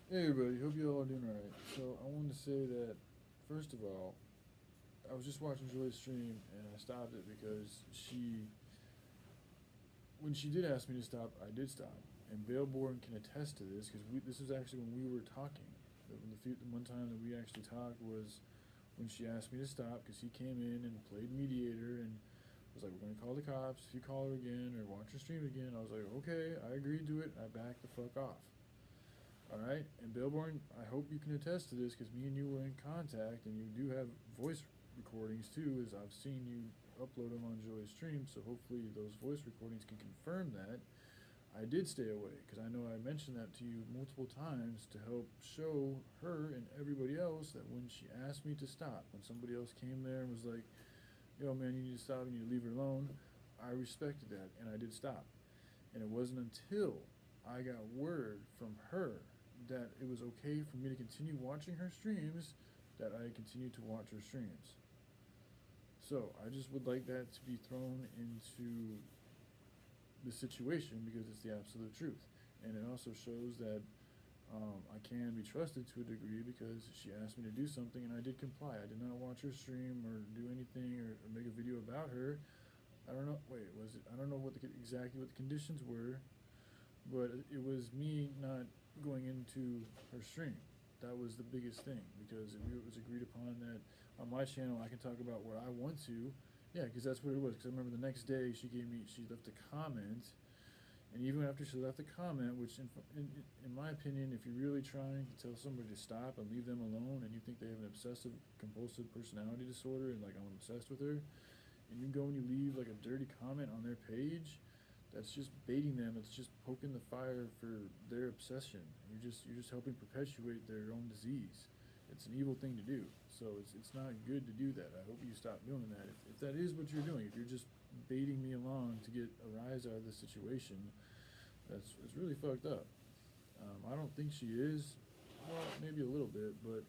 Hey everybody, hope you all are doing alright. So I wanted to say that first of all, I was just watching Joy's stream and I stopped it because when she did ask me to stop, I did stop. And Baleborn can attest to this because this was actually when we were talking. The one time that we actually talked was when she asked me to stop because he came in and played mediator and was like, "We're gonna call the cops if you call her again or watch her stream again." I was like, "Okay," I agreed to it. I backed the fuck off. All right, and Billborn, I hope you can attest to this because me and you were in contact, and you do have voice recordings too, as I've seen you upload them on Joy's stream. So hopefully those voice recordings can confirm that I did stay away because I know I mentioned that to you multiple times to help show her and everybody else that when she asked me to stop, when somebody else came there and was like, "Yo, man, you need to stop. You need to leave her alone," I respected that and I did stop. And it wasn't until I got word from her that it was okay for me to continue watching her streams that I continued to watch her streams. So I just would like that to be thrown into the situation because it's the absolute truth. And it also shows that I can be trusted to a degree because she asked me to do something and I did comply. I did not watch her stream or do anything or make a video about her. I don't know. Wait, was it? I don't know exactly what the conditions were, but it was me not going into her stream. That was the biggest thing because it was agreed upon that on my channel I can talk about what I want to. Yeah, because that's what it was. Because I remember the next day she left a comment, and even after she left a comment, which in my opinion, if you're really trying to tell somebody to stop and leave them alone, and you think they have an obsessive compulsive personality disorder, and like I'm obsessed with her, and you go and you leave like a dirty comment on their page, that's just baiting them. It's just poking the fire for their obsession. You're just helping perpetuate their own disease. It's an evil thing to do. So it's not good to do that. I hope you stop doing that. If that is what you're doing, if you're just baiting me along to get a rise out of this situation, that's it's really fucked up. I don't think she is. Well, maybe a little bit, but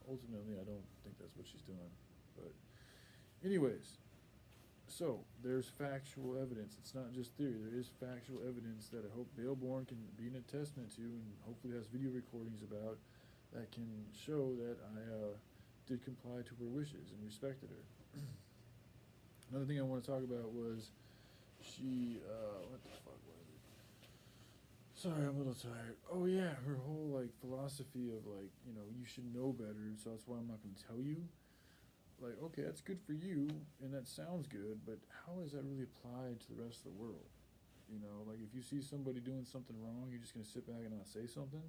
ultimately, I don't think that's what she's doing. But, anyways, so there's factual evidence. It's not just theory. There is factual evidence that I hope Baleborn can be an attestment to, and hopefully has video recordings about that can show that I did comply to her wishes and respected her. Another thing I want to talk about was what the fuck was it? Sorry, I'm a little tired. Oh yeah, her whole like philosophy of like you should know better, so that's why I'm not going to tell you. Like, okay, that's good for you and that sounds good, but how does that really apply to the rest of the world? Like if you see somebody doing something wrong, you're just gonna sit back and not say something.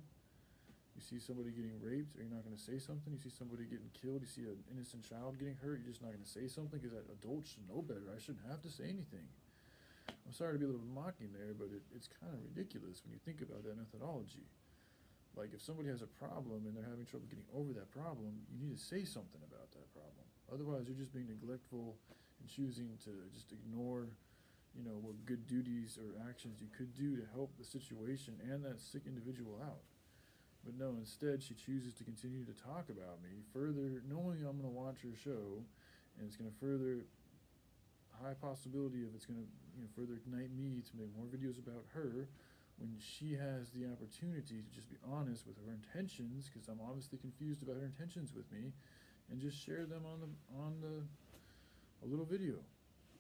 You see somebody getting raped, are you not gonna say something? You see somebody getting killed, you see an innocent child getting hurt, you're just not gonna say something because adults should know better. I shouldn't have to say anything. I'm sorry to be a little mocking there, but it's kind of ridiculous when you think about that methodology. Like if somebody has a problem and they're having trouble getting over that problem, you need to say something about that problem. Otherwise, you're just being neglectful and choosing to just ignore, what good duties or actions you could do to help the situation and that sick individual out. But no, instead she chooses to continue to talk about me further, knowing I'm going to watch her show, and it's going to further high possibility of it's going to further ignite me to make more videos about her when she has the opportunity to just be honest with her intentions, because I'm obviously confused about her intentions with me, and just share them on the a little video,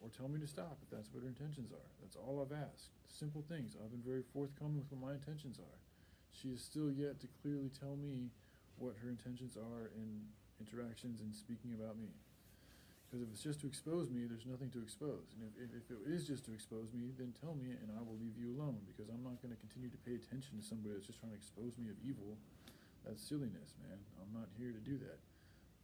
or tell me to stop if that's what her intentions are. That's all I've asked. Simple things. I've been very forthcoming with what my intentions are. She is still yet to clearly tell me what her intentions are in interactions and speaking about me. Because if it's just to expose me, there's nothing to expose. And if it is just to expose me, then tell me and I will leave you alone. Because I'm not going to continue to pay attention to somebody that's just trying to expose me of evil. That's silliness, man. I'm not here to do that.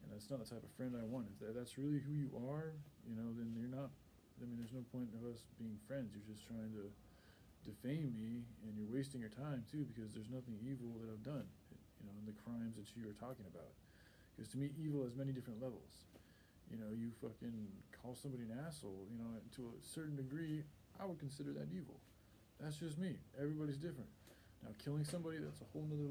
And that's not the type of friend I want. If that's really who you are, then you're not. I mean, there's no point of us being friends. You're just trying to defame me, and you're wasting your time too, because there's nothing evil that I've done. In the crimes that you are talking about. Because to me, evil has many different levels. You fucking call somebody an asshole, to a certain degree, I would consider that evil. That's just me. Everybody's different. Now, killing somebody, that's a whole nother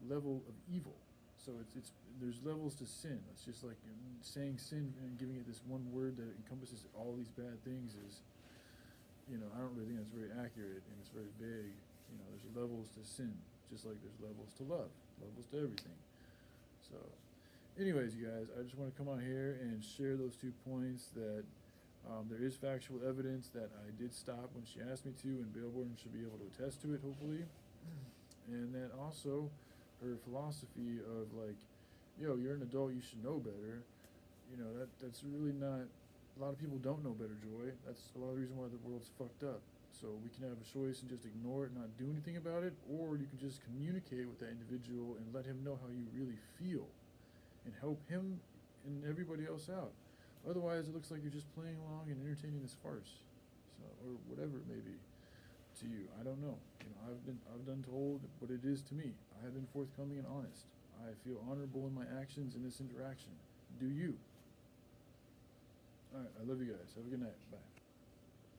level of evil. So it's there's levels to sin. It's just like saying sin and giving it this one word that encompasses all these bad things is, I don't really think that's very accurate and it's very vague. There's levels to sin. just like there's levels to love, levels to everything. So, anyways, you guys, I just want to come on here and share those 2 points that there is factual evidence that I did stop when she asked me to, and Bail Board should be able to attest to it, hopefully. And that also her philosophy of like, yo, you're an adult, you should know better. You know, that's really not. A lot of people don't know better, Joy. That's a lot of the reason why the world's fucked up. So we can have a choice and just ignore it, not do anything about it, or you can just communicate with that individual and let him know how you really feel, and help him and everybody else out. Otherwise, it looks like you're just playing along and entertaining this farce, so, or whatever it may be to you. I don't know. You know, I've done told what it is to me. I have been forthcoming and honest. I feel honorable in my actions in this interaction. Do you? All right, I love you guys. Have a good night. Bye.